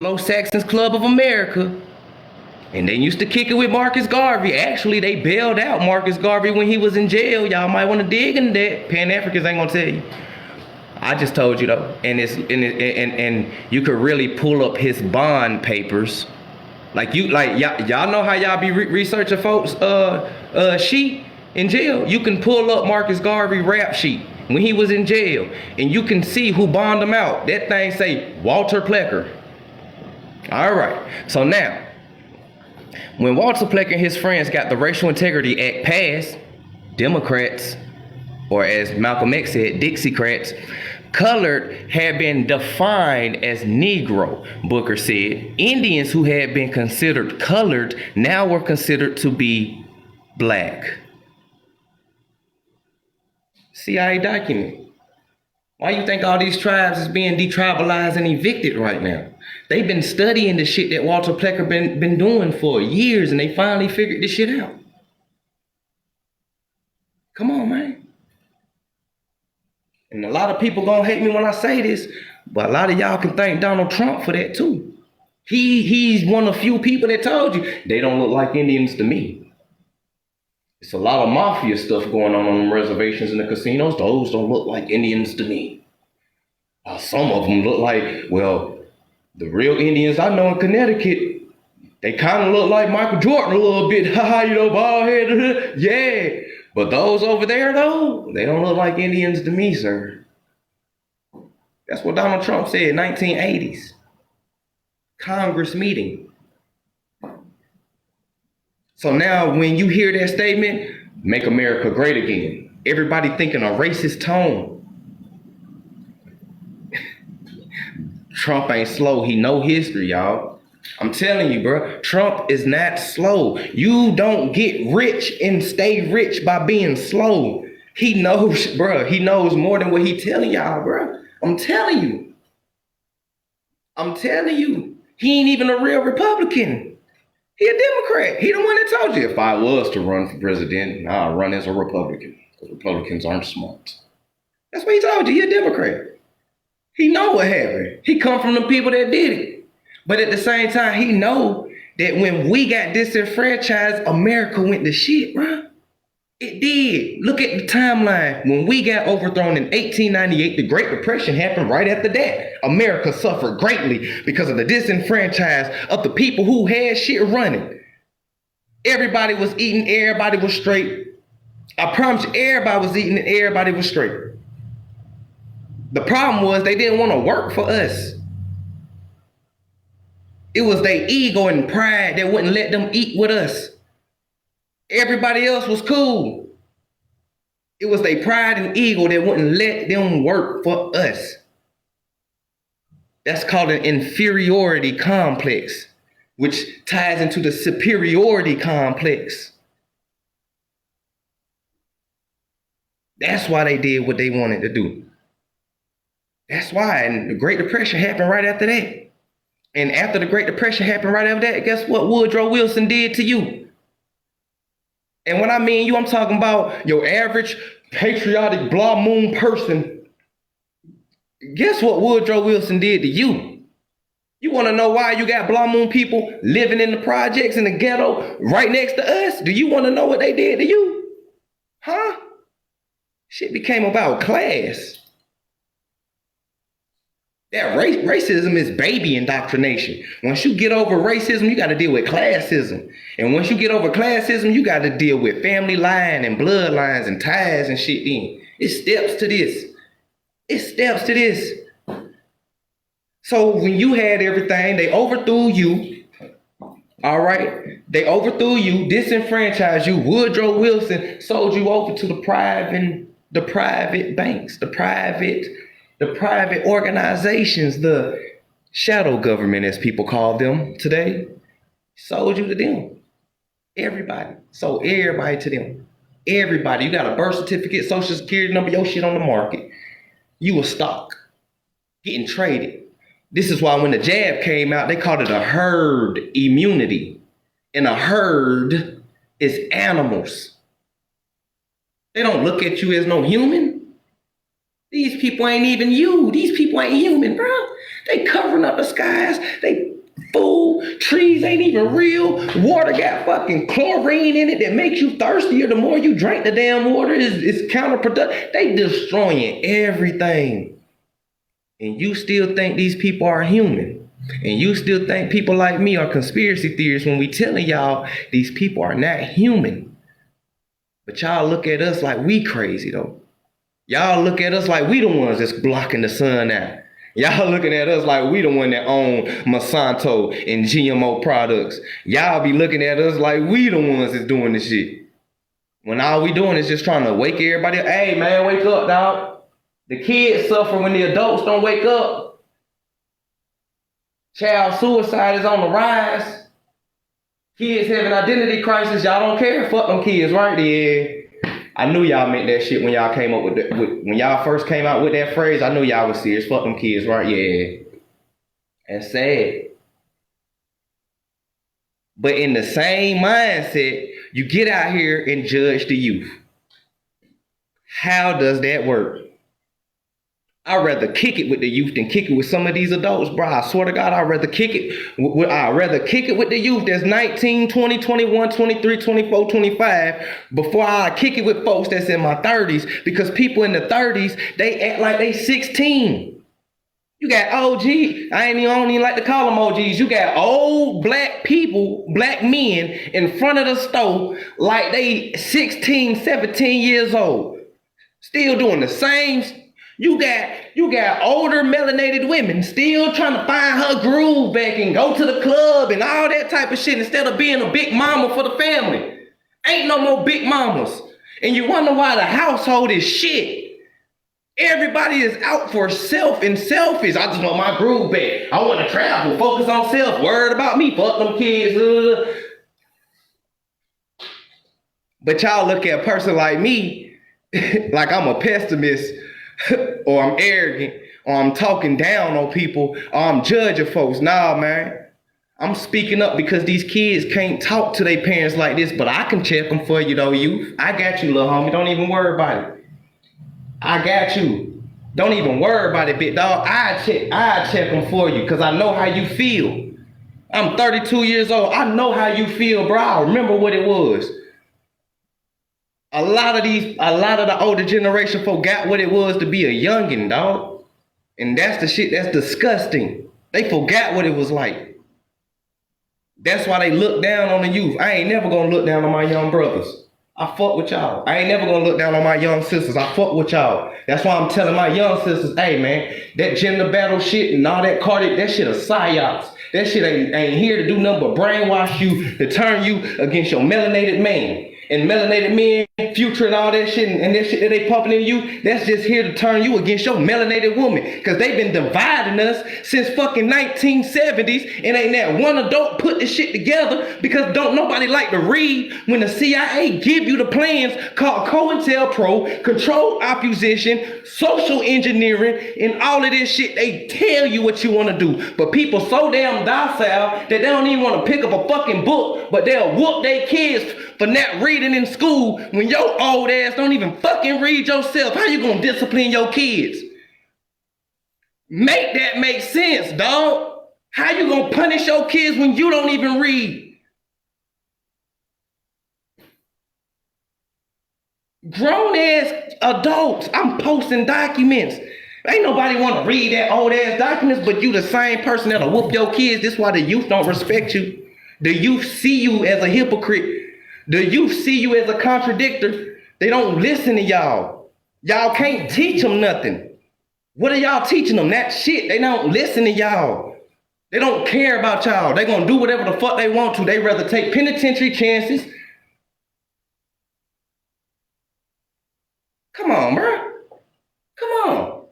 Anglo-Saxons Club of America. And they used to kick it with Marcus Garvey. Actually, they bailed out Marcus Garvey when he was in jail. Y'all might want to dig into that. Pan-Africans ain't gonna tell you. I just told you though. And you could really pull up his bond papers. Y'all know how y'all be researching folks sheet in jail. You can pull up Marcus Garvey rap sheet when he was in jail, and you can see who bonded him out. That thing say Walter Plecker. All right. So now, when Walter Plecker and his friends got the Racial Integrity Act passed, Democrats, or as Malcolm X said, Dixiecrats, colored had been defined as Negro, Booker said. Indians who had been considered colored now were considered to be black. CIA document. Why you think all these tribes is being detribalized and evicted right now? They've been studying the shit that Walter Plecker been doing for years, and they finally figured this shit out. Come on, man. And a lot of people gonna hate me when I say this, but a lot of y'all can thank Donald Trump for that too. He's one of the few people that told you they don't look like Indians to me. It's a lot of mafia stuff going on reservations and the casinos. Those don't look like Indians to me. Some of them look like, well, the real Indians I know in Connecticut, they kind of look like Michael Jordan a little bit. Bald head. Yeah. But those over there, though, they don't look like Indians to me, sir. That's what Donald Trump said, 1980s. Congress meeting. So now when you hear that statement, make America great again, everybody thinking a racist tone. Trump ain't slow. He know history, y'all. I'm telling you, bro, Trump is not slow. You don't get rich and stay rich by being slow. He knows, bro. He knows more than what he telling y'all, bro. I'm telling you. He ain't even a real Republican. He a Democrat. He the one that told you, if I was to run for president, I'll run as a Republican. Because Republicans aren't smart. That's what he told you. He a Democrat. He know what happened. He come from the people that did it. But at the same time, he know that when we got disenfranchised, America went to shit, bro. It did. Look at the timeline. When we got overthrown in 1898, the Great Depression happened right after that. America suffered greatly because of the disenfranchised of the people who had shit running. Everybody was eating, everybody was straight. I promise you, everybody was eating and everybody was straight. The problem was they didn't want to work for us. It was their ego and pride that wouldn't let them eat with us. Everybody else was cool. It was their pride and ego that wouldn't let them work for us. That's called an inferiority complex, which ties into the superiority complex. That's why they did what they wanted to do. That's why. And the Great Depression happened right after that. And after the Great Depression happened right after that, guess what Woodrow Wilson did to you? And when I mean you, I'm talking about your average patriotic blah moon person. Guess what Woodrow Wilson did to you? You want to know why you got blah moon people living in the projects in the ghetto right next to us? Do you want to know what they did to you? Huh? Shit became about class. That racism is baby indoctrination. Once you get over racism, you got to deal with classism. And once you get over classism, you got to deal with family line and bloodlines and ties and shit then. It steps to this. So when you had everything, they overthrew you. All right? They overthrew you, disenfranchised you. Woodrow Wilson sold you over to the private banks, the private organizations, the shadow government, as people call them today, sold you to them. Everybody. Sold everybody to them. Everybody. You got a birth certificate, social security number, your shit on the market. You a stock. Getting traded. This is why when the jab came out, they called it a herd immunity. And a herd is animals. They don't look at you as no human. These people ain't even you. These people ain't human, bro. They covering up the skies. They food, trees ain't even real. Water got fucking chlorine in it that makes you thirstier. The more you drink the damn water, it's counterproductive. They destroying everything. And you still think these people are human. And you still think people like me are conspiracy theorists when we telling y'all these people are not human. But y'all look at us like we crazy though. Y'all look at us like we the ones that's blocking the sun out. Y'all looking at us like we the one that own Monsanto and GMO products. Y'all be looking at us like we the ones that's doing this shit. When all we doing is just trying to wake everybody up. Hey man, wake up, dog. The kids suffer when the adults don't wake up. Child suicide is on the rise. Kids having identity crisis. Y'all don't care. Fuck them kids, right? Yeah. I knew y'all meant that shit when y'all came up with that. When y'all first came out with that phrase, I knew y'all was serious. Fuck them kids, right? Yeah. That's sad. But in the same mindset, you get out here and judge the youth. How does that work? I'd rather kick it with the youth than kick it with some of these adults, bro. I swear to God, I'd rather kick it with the youth that's 19, 20, 21, 23, 24, 25 before I kick it with folks that's in my 30s, because people in the 30s, they act like they 16. You got OG, I don't even like to call them OGs. You got old black people, black men in front of the stove like they 16, 17 years old. Still doing the same. You got older melanated women still trying to find her groove back and go to the club and all that type of shit instead of being a big mama for the family. Ain't no more big mamas. And you wonder why the household is shit. Everybody is out for self and selfish. I just want my groove back. I want to travel, focus on self, worried about me, fuck them kids. But y'all look at a person like me like I'm a pessimist, or I'm arrogant, or I'm talking down on people, or I'm judging folks. Nah, man. I'm speaking up because these kids can't talk to their parents like this, but I can check them for you though, youth. I got you, little homie. Don't even worry about it. I got you. Don't even worry about it, big dog. I check them for you because I know how you feel. I'm 32 years old. I know how you feel, bro. I remember what it was. A lot of the older generation forgot what it was to be a youngin', dog. And that's the shit that's disgusting. They forgot what it was like. That's why they look down on the youth. I ain't never gonna look down on my young brothers. I fuck with y'all. I ain't never gonna look down on my young sisters. I fuck with y'all. That's why I'm telling my young sisters, hey man, that gender battle shit and all that cardiac, that shit a psyops. That shit ain't here to do nothing but brainwash you, to turn you against your melanated man. And melanated men, future and all that shit, and that shit that they pumping in you, that's just here to turn you against your melanated woman. Because they've been dividing us since fucking 1970s, and ain't that one adult put this shit together, because don't nobody like to read when the CIA give you the plans called COINTELPRO, controlled opposition, social engineering, and all of this shit. They tell you what you want to do. But people so damn docile that they don't even want to pick up a fucking book, but they'll whoop their kids for not reading in school when your old ass don't even fucking read yourself. How you gonna discipline your kids? Make that make sense, dog. How you gonna punish your kids when you don't even read? Grown ass adults, I'm posting documents. Ain't nobody want to read that old ass documents, but you the same person that'll whoop your kids. This is why the youth don't respect you. The youth see you as a hypocrite. The youth see you as a contradictor. They don't listen to y'all. Y'all can't teach them nothing. What are y'all teaching them? That shit. They don't listen to y'all. They don't care about y'all. They gonna do whatever the fuck they want to. They rather take penitentiary chances. Come on, bro. Come on.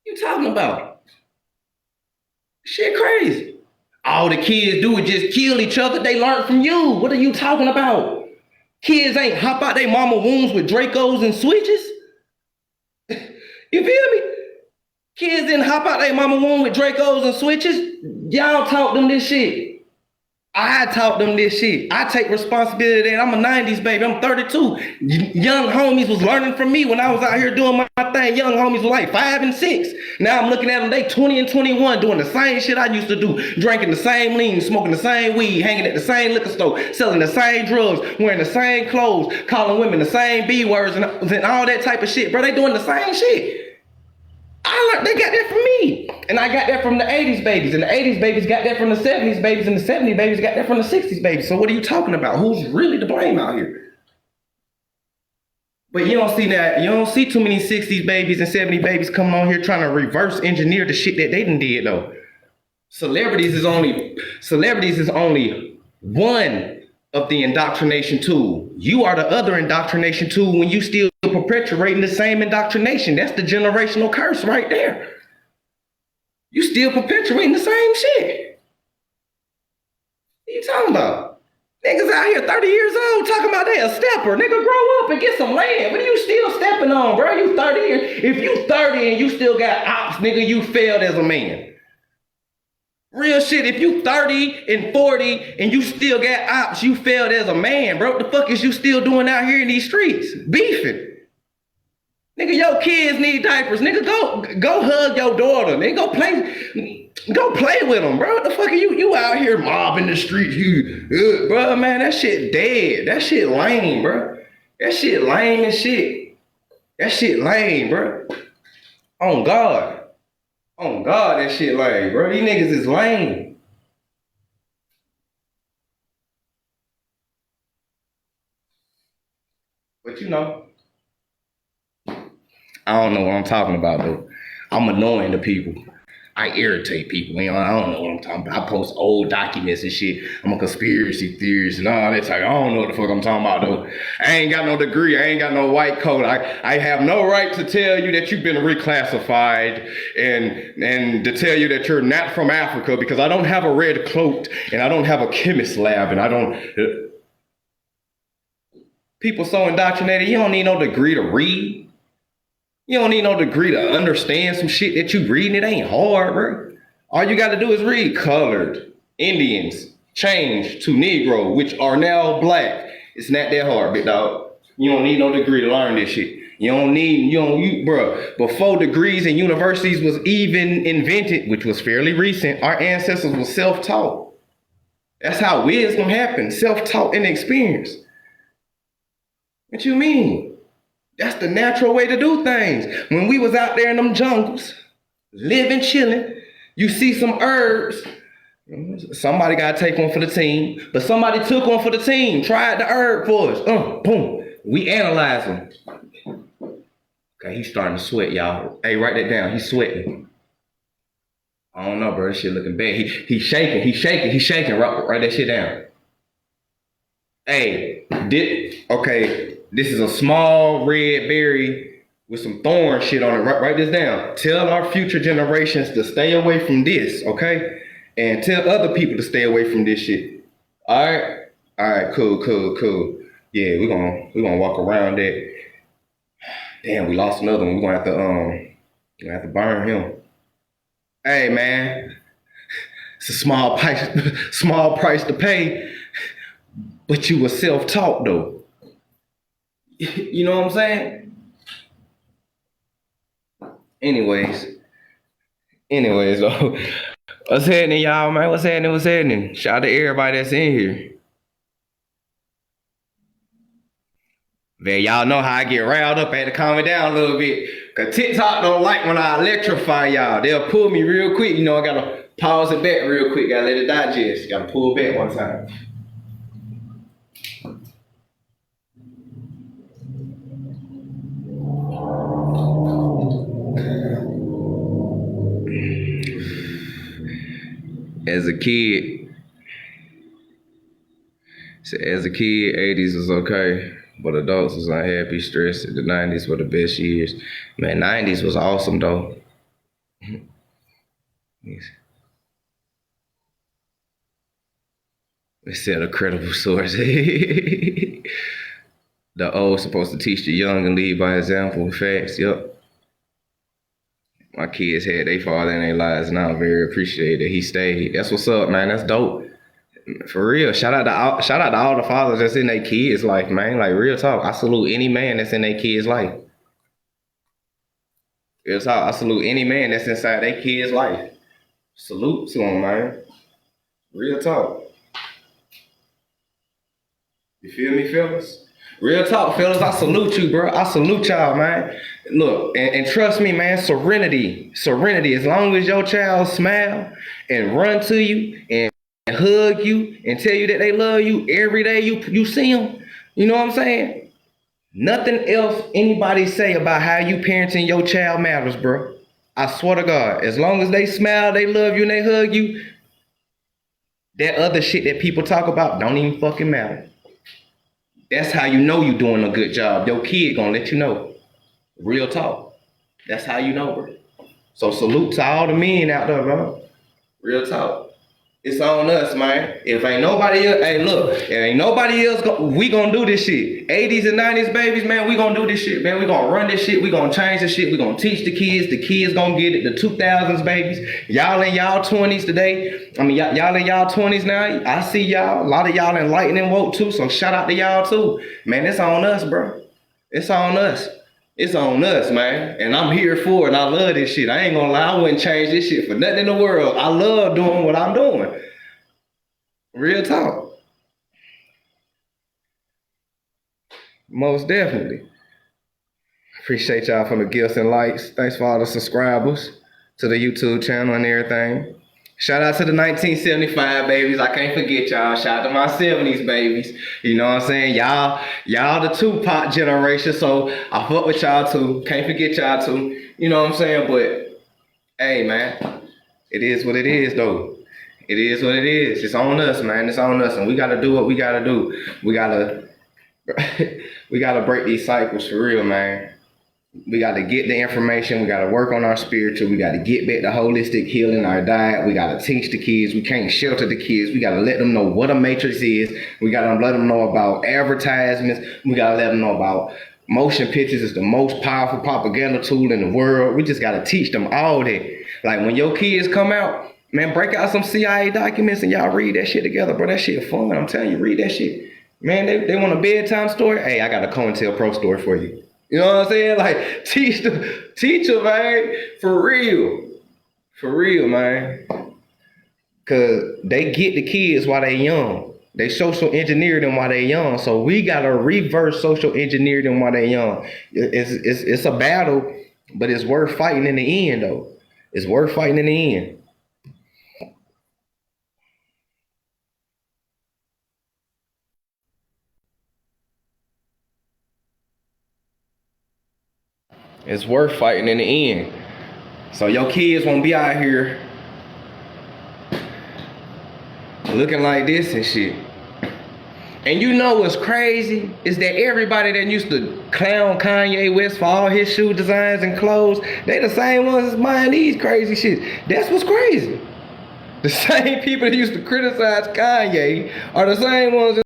You talking about? Shit crazy. All the kids do is just kill each other. They learn from you. What are you talking about? Kids ain't hop out their mama wombs with Dracos and switches. You feel me? Kids didn't hop out their mama womb with Dracos and switches. Y'all taught them this shit. I taught them this shit. I take responsibility that I'm a 90s baby. I'm 32. Young homies was learning from me when I was out here doing my thing. Young homies were like 5 and 6. Now I'm looking at them, they 20 and 21 doing the same shit I used to do. Drinking the same lean, smoking the same weed, hanging at the same liquor store, selling the same drugs, wearing the same clothes, calling women the same B words and all that type of shit. Bro, they doing the same shit. I learned, they got that from me. And I got that from the 80s babies. And the 80s babies got that from the 70s babies. And the 70s babies got that from the 60s babies. So what are you talking about? Who's really to blame out here? But you don't see that. You don't see too many 60s babies and 70s babies coming on here trying to reverse engineer the shit that they done did though. Celebrities is only one of the indoctrination tool. You are the other indoctrination tool when you still perpetuating the same indoctrination. That's the generational curse right there. You still perpetuating the same shit. What you talking about? Niggas out here 30 years old talking about they a stepper. Nigga, grow up and get some land. What are you still stepping on, bro? You 30 years. If you 30 and you still got ops, nigga, you failed as a man. Real shit, if you 30 and 40 and you still got ops, you failed as a man, bro. What the fuck is you still doing out here in these streets? Beefing. Nigga, your kids need diapers. Nigga, go hug your daughter. Nigga, go play with them, bro. What the fuck are you out here mobbing the streets? Bro, man, that shit dead. That shit lame, bro. That shit lame as shit. That shit lame, bro. On God. On God, that shit lame, bro. These niggas is lame. But you know, I don't know what I'm talking about, though. I'm annoying to people. I irritate people. You know, I don't know what I'm talking about. I post old documents and shit. I'm a conspiracy theorist and all that type. I don't know what the fuck I'm talking about, though. I ain't got no degree. I ain't got no white coat. I have no right to tell you that you've been reclassified and to tell you that you're not from Africa because I don't have a red cloak and I don't have a chemist lab and I don't... People so indoctrinated, you don't need no degree to read. You don't need no degree to understand some shit that you reading. It ain't hard, bro. All you got to do is read colored, Indians, changed to Negro, which are now black. It's not that hard, big dog. You don't need no degree to learn this shit. Bro, before degrees and universities was even invented, which was fairly recent, our ancestors were self-taught. That's how wisdom happened, self-taught and experience. What you mean? That's the natural way to do things. When we was out there in them jungles, living, chilling, you see some herbs. Somebody got to take one for the team, but somebody took one for the team, tried the herb for us. Boom. We analyze them. Okay, he's starting to sweat, y'all. Hey, write that down. He's sweating. I don't know, bro. This shit looking bad. He's shaking. Write that shit down. Hey, this is a small red berry with some thorn shit on it. Write this down. Tell our future generations to stay away from this, okay? And tell other people to stay away from this shit. All right, cool. Yeah, we're gonna walk around that. Damn, we lost another one. We're gonna have to burn him. Hey, man, it's a small price to pay, but you were self-taught though. You know what I'm saying? Anyways, though. What's happening, y'all, man? What's happening? Shout out to everybody that's in here. Man, y'all know how I get riled up. I had to calm it down a little bit. Cause TikTok don't like when I electrify y'all. They'll pull me real quick. You know, I gotta pause it back real quick. Gotta let it digest. Gotta pull back one time. As a kid, 80s was okay, but adults was unhappy, stressed. The 90s were the best years. Man, 90s was awesome though. It's still a credible source. The old supposed to teach the young and lead by example. Facts, yup. My kids had their father in their lives, and I'm very appreciated that he stayed. That's what's up, man. That's dope. For real. Shout out to all the fathers that's in their kids' life, man. Like real talk. I salute any man that's in their kids' life. Real talk. I salute any man that's inside their kids' life. Salute to them, man. Real talk. You feel me, fellas? Real talk, fellas. I salute you, bro. I salute y'all, man. Look, and trust me, man. Serenity, serenity. As long as your child smile and run to you and hug you and tell you that they love you every day you see them. You know what I'm saying? Nothing else anybody say about how you parenting your child matters, bro. I swear to God. As long as they smile, they love you, and they hug you, that other shit that people talk about don't even fucking matter. That's how you know you doing a good job. Your kid gonna let you know. Real talk. That's how you know, bro. So salute to all the men out there, bro. Real talk. It's on us, man. If ain't nobody else, hey, look, if ain't nobody else, we gonna do this shit. 80s and 90s babies, man, we gonna do this shit, man. We gonna run this shit. We gonna change this shit. We gonna teach the kids. The kids gonna get it. The 2000s babies. Y'all in y'all 20s today. I mean, y'all in y'all 20s now. I see y'all. A lot of y'all enlightened and woke too. So shout out to y'all too. Man, it's on us, bro. It's on us. It's on us, man. And I'm here for it. And I love this shit. I ain't gonna lie. I wouldn't change this shit for nothing in the world. I love doing what I'm doing. Real talk. Most definitely. Appreciate y'all for the gifts and likes. Thanks for all the subscribers to the YouTube channel and everything. Shout out to the 1975 babies. I can't forget y'all. Shout out to my 70s babies. You know what I'm saying? Y'all the Tupac generation, so I fuck with y'all too. Can't forget y'all too. You know what I'm saying? But hey, man, it is what it is though. It is what it is. It's on us, man. It's on us, and we gotta do what we gotta do. We gotta break these cycles for real, man. We got to get the information. We got to work on our spiritual. We got to get back to holistic healing, our diet. We got to teach the kids. We can't shelter the kids. We got to let them know what a matrix is. We got to let them know about advertisements. We got to let them know about motion pictures is the most powerful propaganda tool in the world. We just got to teach them all that. Like when your kids come out, man, break out some CIA documents and y'all read that shit together, bro. That shit fun. I'm telling you, read that shit. Man, they want a bedtime story? Hey, I got a COINTELPRO story for you. You know what I'm saying? Like, teach them, man. For real, man. Cause they get the kids while they young. They social engineer them while they young. So we gotta reverse social engineer them while they young. It's a battle, but it's worth fighting in the end, though. It's worth fighting in the end. It's worth fighting in the end. So your kids won't be out here looking like this and shit. And you know what's crazy is that everybody that used to clown Kanye West for all his shoe designs and clothes, they the same ones that's buying these crazy shit. That's what's crazy. The same people that used to criticize Kanye are the same ones that